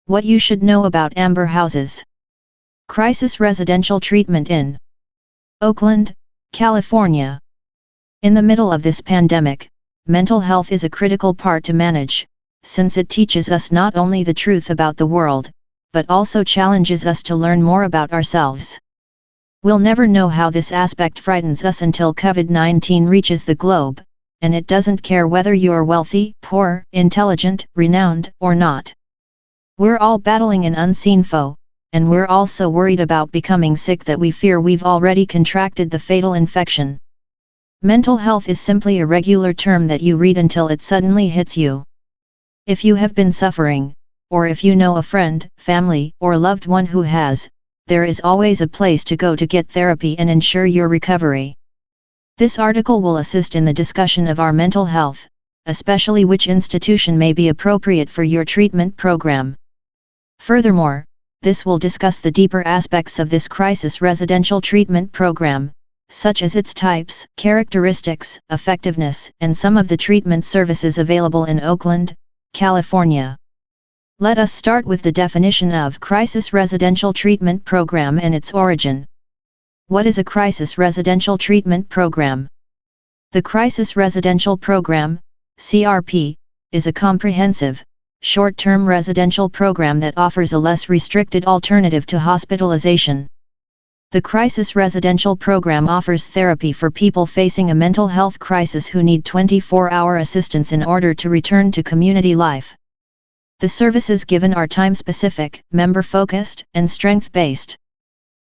What you should know about Amber Houses. Crisis residential treatment in Oakland, California. In the middle of this pandemic, mental health is a critical part to manage, since it teaches us not only the truth about the world, but also challenges us to learn more about ourselves. We'll never know how this aspect frightens us until COVID-19 reaches the globe, and it doesn't care whether you're wealthy, poor, intelligent, renowned, or not. We're all battling an unseen foe, and we're all so worried about becoming sick that we fear we've already contracted the fatal infection. Mental health is simply a regular term that you read until it suddenly hits you. If you have been suffering, or if you know a friend, family, or loved one who has, there is always a place to go to get therapy and ensure your recovery. This article will assist in the discussion of our mental health, especially which institution may be appropriate for your treatment program. Furthermore, this will discuss the deeper aspects of this crisis residential treatment program, such as its types, characteristics, effectiveness, and some of the treatment services available in Oakland, California. Let us start with the definition of crisis residential treatment program and its origin. What is a crisis residential treatment program? The Crisis Residential Program, CRP, is a comprehensive, short-term residential program that offers a less restricted alternative to hospitalization. The Crisis Residential Program offers therapy for people facing a mental health crisis who need 24-hour assistance in order to return to community life. The services given are time-specific, member-focused, and strength-based.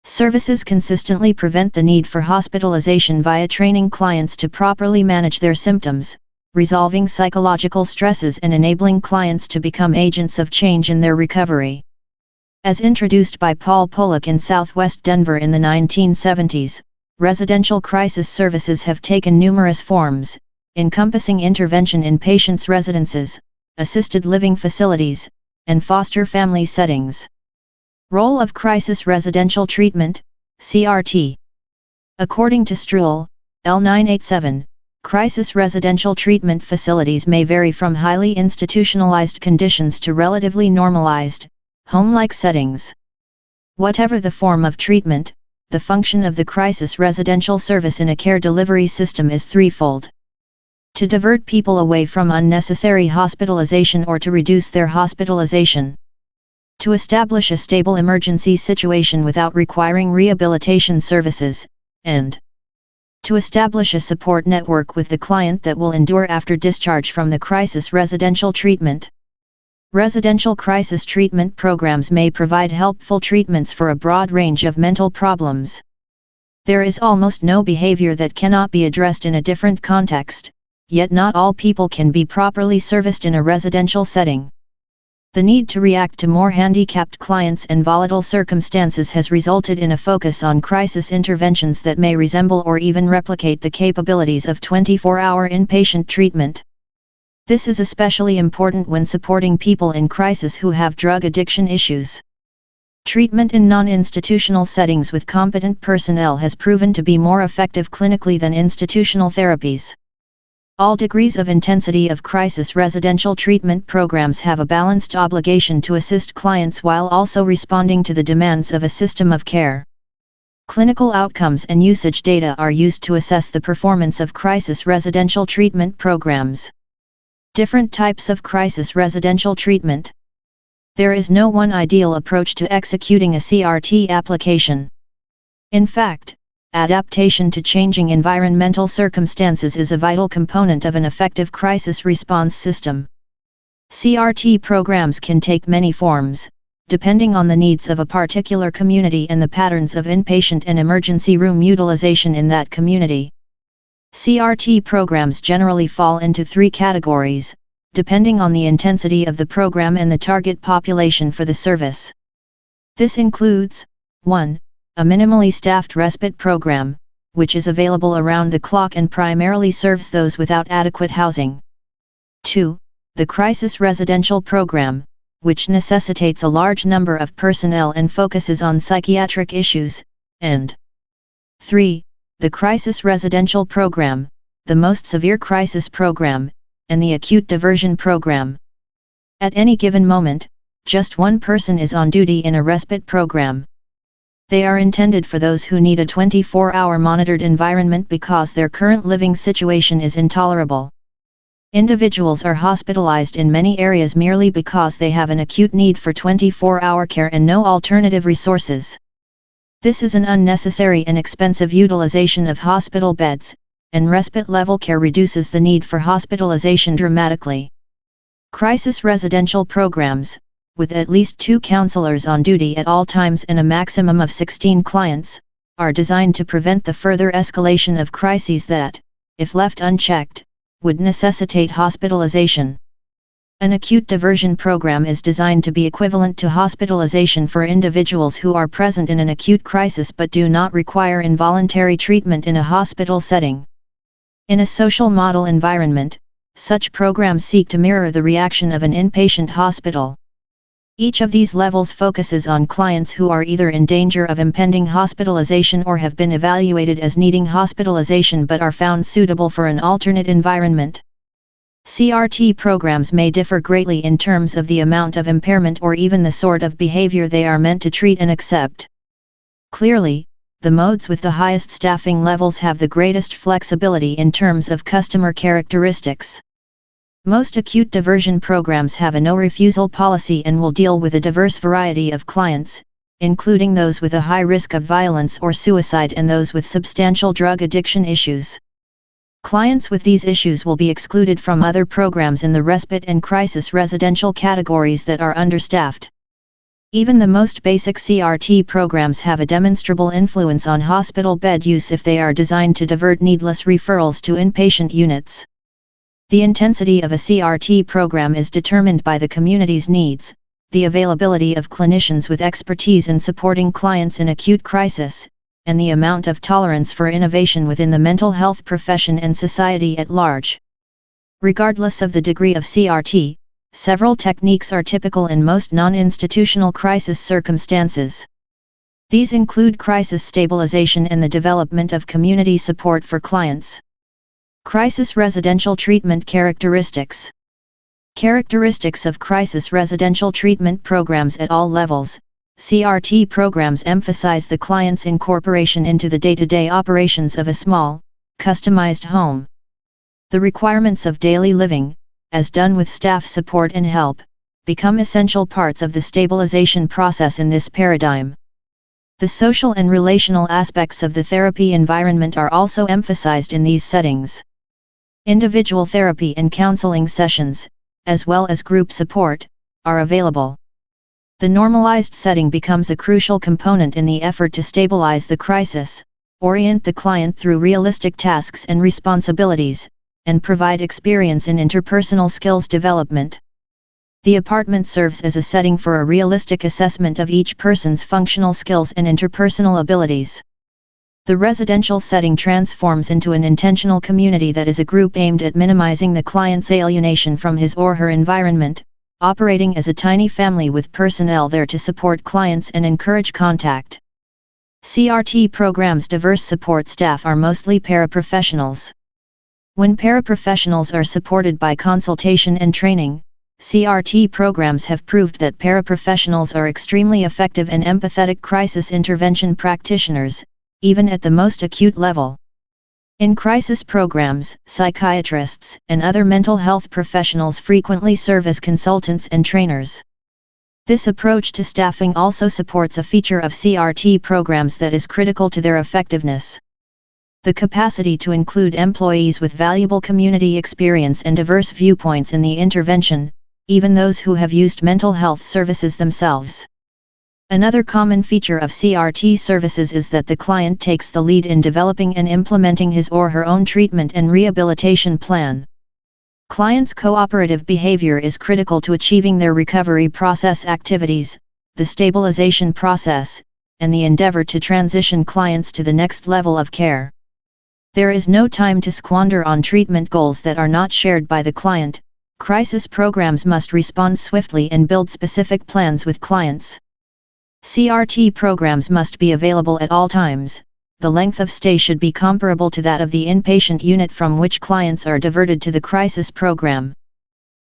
Services consistently prevent the need for hospitalization via training clients to properly manage their symptoms, resolving psychological stresses and enabling clients to become agents of change in their recovery. As introduced by Paul Pollock in Southwest Denver in the 1970s, residential crisis services have taken numerous forms, encompassing intervention in patients' residences, assisted living facilities, and foster family settings. Role of crisis residential treatment, CRT. According to Struhl, L987, crisis residential treatment facilities may vary from highly institutionalized conditions to relatively normalized, home-like settings. Whatever the form of treatment, the function of the crisis residential service in a care delivery system is threefold. To divert people away from unnecessary hospitalization or to reduce their hospitalization. To establish a stable emergency situation without requiring rehabilitation services, and to establish a support network with the client that will endure after discharge from the crisis residential treatment. Residential crisis treatment programs may provide helpful treatments for a broad range of mental problems. There is almost no behavior that cannot be addressed in a different context, yet not all people can be properly serviced in a residential setting. The need to react to more handicapped clients and volatile circumstances has resulted in a focus on crisis interventions that may resemble or even replicate the capabilities of 24-hour inpatient treatment. This is especially important when supporting people in crisis who have drug addiction issues. Treatment in non-institutional settings with competent personnel has proven to be more effective clinically than institutional therapies. All degrees of intensity of crisis residential treatment programs have a balanced obligation to assist clients while also responding to the demands of a system of care. Clinical outcomes and usage data are used to assess the performance of crisis residential treatment programs. Different types of crisis residential treatment. There is no one ideal approach to executing a CRT application. In fact, adaptation to changing environmental circumstances is a vital component of an effective crisis response system. CRT programs can take many forms, depending on the needs of a particular community and the patterns of inpatient and emergency room utilization in that community. CRT programs generally fall into three categories, depending on the intensity of the program and the target population for the service. This includes 1. A minimally staffed respite program, which is available around the clock and primarily serves those without adequate housing. 2. The crisis residential program, which necessitates a large number of personnel and focuses on psychiatric issues, and 3. The crisis residential program, the most severe crisis program, and the acute diversion program. At any given moment, just one person is on duty in a respite program. They are intended for those who need a 24-hour monitored environment because their current living situation is intolerable. Individuals are hospitalized in many areas merely because they have an acute need for 24-hour care and no alternative resources. This is an unnecessary and expensive utilization of hospital beds, and respite-level care reduces the need for hospitalization dramatically. Crisis residential programs, with at least 2 counselors on duty at all times and a maximum of 16 clients, are designed to prevent the further escalation of crises that, if left unchecked, would necessitate hospitalization. An acute diversion program is designed to be equivalent to hospitalization for individuals who are present in an acute crisis but do not require involuntary treatment in a hospital setting. In a social model environment, such programs seek to mirror the reaction of an inpatient hospital. Each of these levels focuses on clients who are either in danger of impending hospitalization or have been evaluated as needing hospitalization but are found suitable for an alternate environment. CRT programs may differ greatly in terms of the amount of impairment or even the sort of behavior they are meant to treat and accept. Clearly, the modes with the highest staffing levels have the greatest flexibility in terms of customer characteristics. Most acute diversion programs have a no-refusal policy and will deal with a diverse variety of clients, including those with a high risk of violence or suicide and those with substantial drug addiction issues. Clients with these issues will be excluded from other programs in the respite and crisis residential categories that are understaffed. Even the most basic CRT programs have a demonstrable influence on hospital bed use if they are designed to divert needless referrals to inpatient units. The intensity of a CRT program is determined by the community's needs, the availability of clinicians with expertise in supporting clients in acute crisis, and the amount of tolerance for innovation within the mental health profession and society at large. Regardless of the degree of CRT, several techniques are typical in most non-institutional crisis circumstances. These include crisis stabilization and the development of community support for clients. Crisis residential treatment characteristics. Characteristics of crisis residential treatment programs at all levels. CRT programs emphasize the client's incorporation into the day-to-day operations of a small, customized home. The requirements of daily living, as done with staff support and help, become essential parts of the stabilization process in this paradigm. The social and relational aspects of the therapy environment are also emphasized in these settings. Individual therapy and counseling sessions, as well as group support, are available. The normalized setting becomes a crucial component in the effort to stabilize the crisis, orient the client through realistic tasks and responsibilities, and provide experience in interpersonal skills development. The apartment serves as a setting for a realistic assessment of each person's functional skills and interpersonal abilities. The residential setting transforms into an intentional community that is a group aimed at minimizing the client's alienation from his or her environment, operating as a tiny family with personnel there to support clients and encourage contact. CRT programs' diverse support staff are mostly paraprofessionals. When paraprofessionals are supported by consultation and training, CRT programs have proved that paraprofessionals are extremely effective and empathetic crisis intervention practitioners, even at the most acute level. In crisis programs, psychiatrists and other mental health professionals frequently serve as consultants and trainers. This approach to staffing also supports a feature of CRT programs that is critical to their effectiveness: the capacity to include employees with valuable community experience and diverse viewpoints in the intervention, even those who have used mental health services themselves. Another common feature of CRT services is that the client takes the lead in developing and implementing his or her own treatment and rehabilitation plan. Clients' cooperative behavior is critical to achieving their recovery process activities, the stabilization process, and the endeavor to transition clients to the next level of care. There is no time to squander on treatment goals that are not shared by the client. Crisis programs must respond swiftly and build specific plans with clients. CRT programs must be available at all times. The length of stay should be comparable to that of the inpatient unit from which clients are diverted to the crisis program.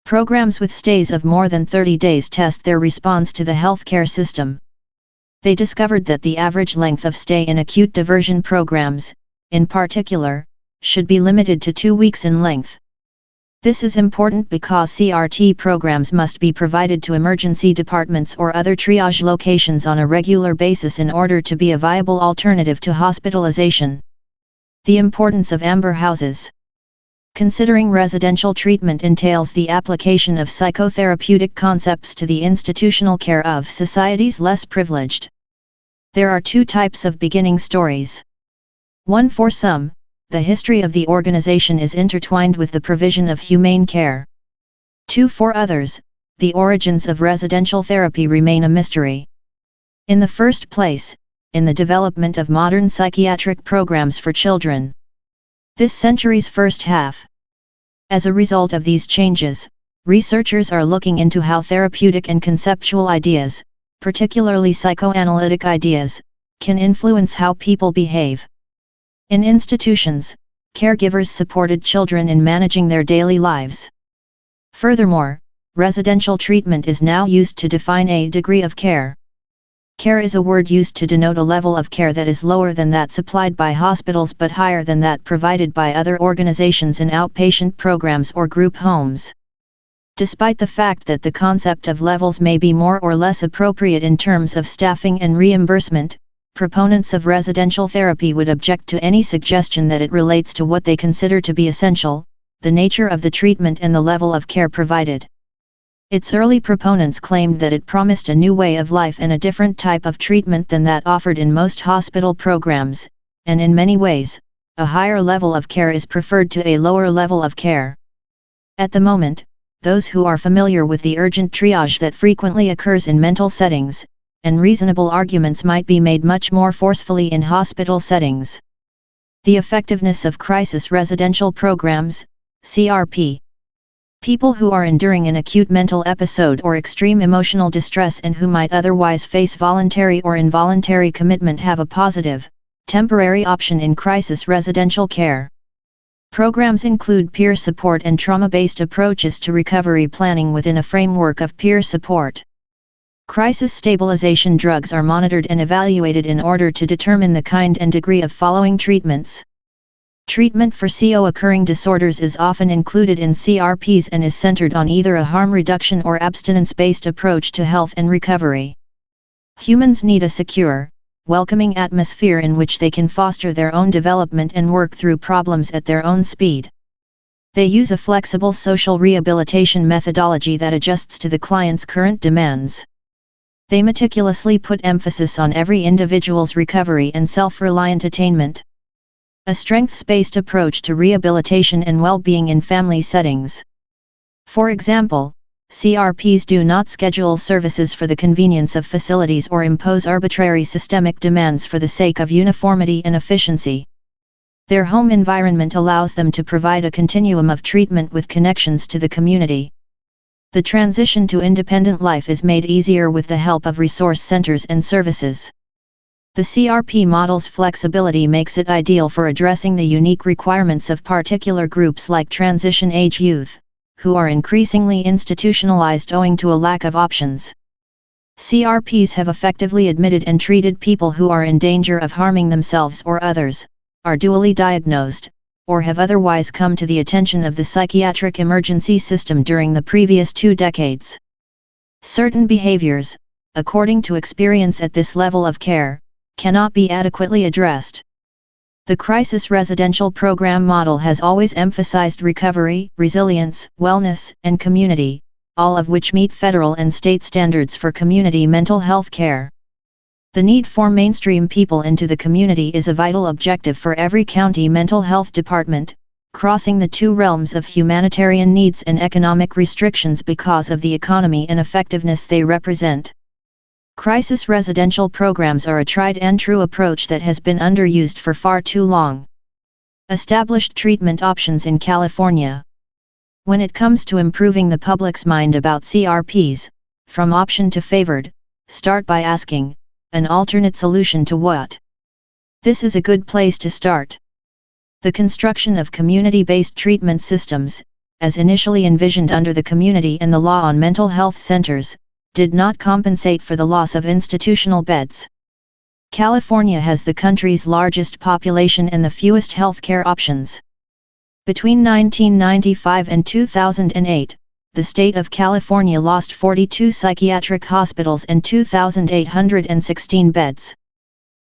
Programs with stays of more than 30 days test their response to the healthcare system. They discovered that the average length of stay in acute diversion programs, in particular, should be limited to 2 weeks in length. This is important because CRT programs must be provided to emergency departments or other triage locations on a regular basis in order to be a viable alternative to hospitalization. The importance of Amber houses. Considering residential treatment entails the application of psychotherapeutic concepts to the institutional care of society's less privileged. There are 2 types of beginning stories. 1. For some, the history of the organization is intertwined with the provision of humane care. 2. For others, the origins of residential therapy remain a mystery. In the first place, in the development of modern psychiatric programs for children. This century's first half. As a result of these changes, researchers are looking into how therapeutic and conceptual ideas, particularly psychoanalytic ideas, can influence how people behave. In institutions, caregivers supported children in managing their daily lives. Furthermore, residential treatment is now used to define a degree of care. Care is a word used to denote a level of care that is lower than that supplied by hospitals but higher than that provided by other organizations in outpatient programs or group homes. Despite the fact that the concept of levels may be more or less appropriate in terms of staffing and reimbursement, proponents of residential therapy would object to any suggestion that it relates to what they consider to be essential, the nature of the treatment and the level of care provided. Its early proponents claimed that it promised a new way of life and a different type of treatment than that offered in most hospital programs, and in many ways, a higher level of care is preferred to a lower level of care. At the moment, those who are familiar with the urgent triage that frequently occurs in mental settings, and reasonable arguments might be made much more forcefully in hospital settings. The effectiveness of crisis residential programs, CRP. People who are enduring an acute mental episode or extreme emotional distress and who might otherwise face voluntary or involuntary commitment have a positive, temporary option in crisis residential care. Programs include peer support and trauma-based approaches to recovery planning within a framework of peer support. Crisis stabilization drugs are monitored and evaluated in order to determine the kind and degree of following treatments. Treatment for co-occurring disorders is often included in CRPs and is centered on either a harm reduction or abstinence-based approach to health and recovery. Humans need a secure, welcoming atmosphere in which they can foster their own development and work through problems at their own speed. They use a flexible social rehabilitation methodology that adjusts to the client's current demands. They meticulously put emphasis on every individual's recovery and self-reliant attainment. A strengths-based approach to rehabilitation and well-being in family settings. For example, CRPs do not schedule services for the convenience of facilities or impose arbitrary systemic demands for the sake of uniformity and efficiency. Their home environment allows them to provide a continuum of treatment with connections to the community. The transition to independent life is made easier with the help of resource centers and services. The CRP model's flexibility makes it ideal for addressing the unique requirements of particular groups like transition-age youth, who are increasingly institutionalized owing to a lack of options. CRPs have effectively admitted and treated people who are in danger of harming themselves or others, are dually diagnosed, or have otherwise come to the attention of the psychiatric emergency system during the previous 2 decades. Certain behaviors, according to experience at this level of care, cannot be adequately addressed. The crisis residential program model has always emphasized recovery, resilience, wellness, and community, all of which meet federal and state standards for community mental health care. The need for mainstream people into the community is a vital objective for every county mental health department, crossing the 2 realms of humanitarian needs and economic restrictions because of the economy and effectiveness they represent. Crisis residential programs are a tried and true approach that has been underused for far too long. Established treatment options in California. When it comes to improving the public's mind about CRPs, from option to favored, start by asking, an alternate solution to what? This is a good place to start. The construction of community-based treatment systems, as initially envisioned under the Community and the Law on Mental Health Centers, did not compensate for the loss of institutional beds. California has the country's largest population and the fewest healthcare options. Between 1995 and 2008, the state of California lost 42 psychiatric hospitals and 2,816 beds.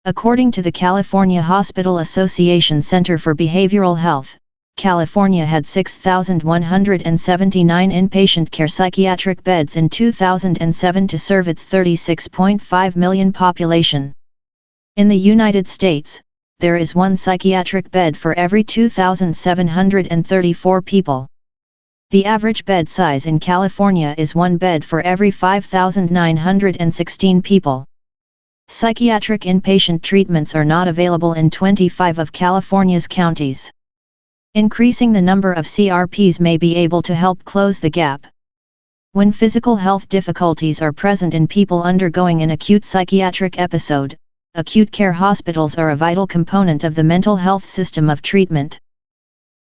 According to the California Hospital Association Center for Behavioral Health, California had 6,179 inpatient care psychiatric beds in 2007 to serve its 36.5 million population. In the United States, there is one psychiatric bed for every 2,734 people. The average bed size in California is one bed for every 5,916 people. Psychiatric inpatient treatments are not available in 25 of California's counties. Increasing the number of CRPs may be able to help close the gap. When physical health difficulties are present in people undergoing an acute psychiatric episode, acute care hospitals are a vital component of the mental health system of treatment.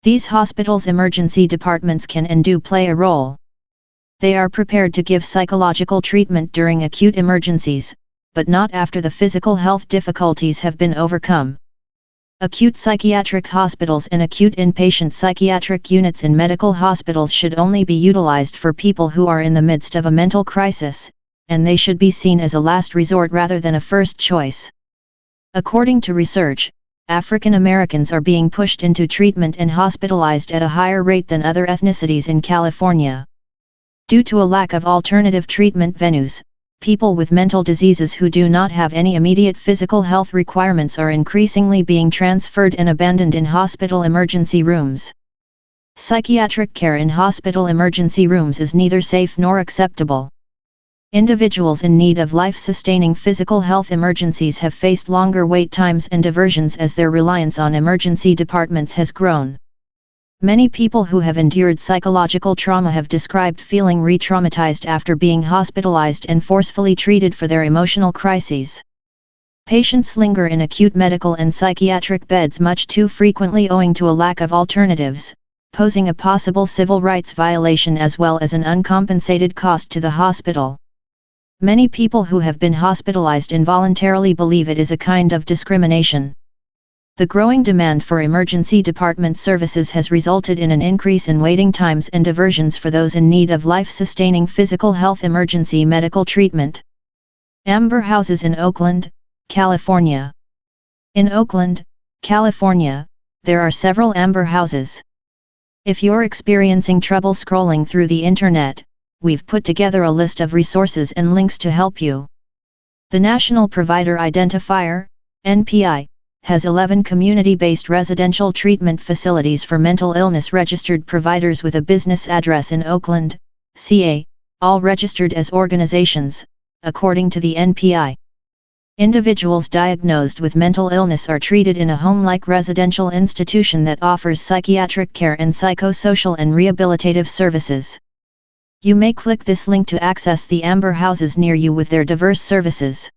These hospitals' emergency departments can and do play a role. They are prepared to give psychological treatment during acute emergencies, but not after the physical health difficulties have been overcome. Acute psychiatric hospitals and acute inpatient psychiatric units in medical hospitals should only be utilized for people who are in the midst of a mental crisis, and they should be seen as a last resort rather than a first choice. According to research, African Americans are being pushed into treatment and hospitalized at a higher rate than other ethnicities in California. Due to a lack of alternative treatment venues, people with mental diseases who do not have any immediate physical health requirements are increasingly being transferred and abandoned in hospital emergency rooms. Psychiatric care in hospital emergency rooms is neither safe nor acceptable. Individuals in need of life-sustaining physical health emergencies have faced longer wait times and diversions as their reliance on emergency departments has grown. Many people who have endured psychological trauma have described feeling re-traumatized after being hospitalized and forcefully treated for their emotional crises. Patients linger in acute medical and psychiatric beds much too frequently owing to a lack of alternatives, posing a possible civil rights violation as well as an uncompensated cost to the hospital. Many people who have been hospitalized involuntarily believe it is a kind of discrimination. The growing demand for emergency department services has resulted in an increase in waiting times and diversions for those in need of life-sustaining physical health emergency medical treatment. Amber houses in Oakland, California. In Oakland, California, there are several amber houses. If you're experiencing trouble scrolling through the internet, we've put together a list of resources and links to help you. The National Provider Identifier, NPI, has 11 community-based residential treatment facilities for mental illness registered providers with a business address in Oakland, CA, all registered as organizations, according to the NPI. Individuals diagnosed with mental illness are treated in a home-like residential institution that offers psychiatric care and psychosocial and rehabilitative services. You may click this link to access the Amber houses near you with their diverse services.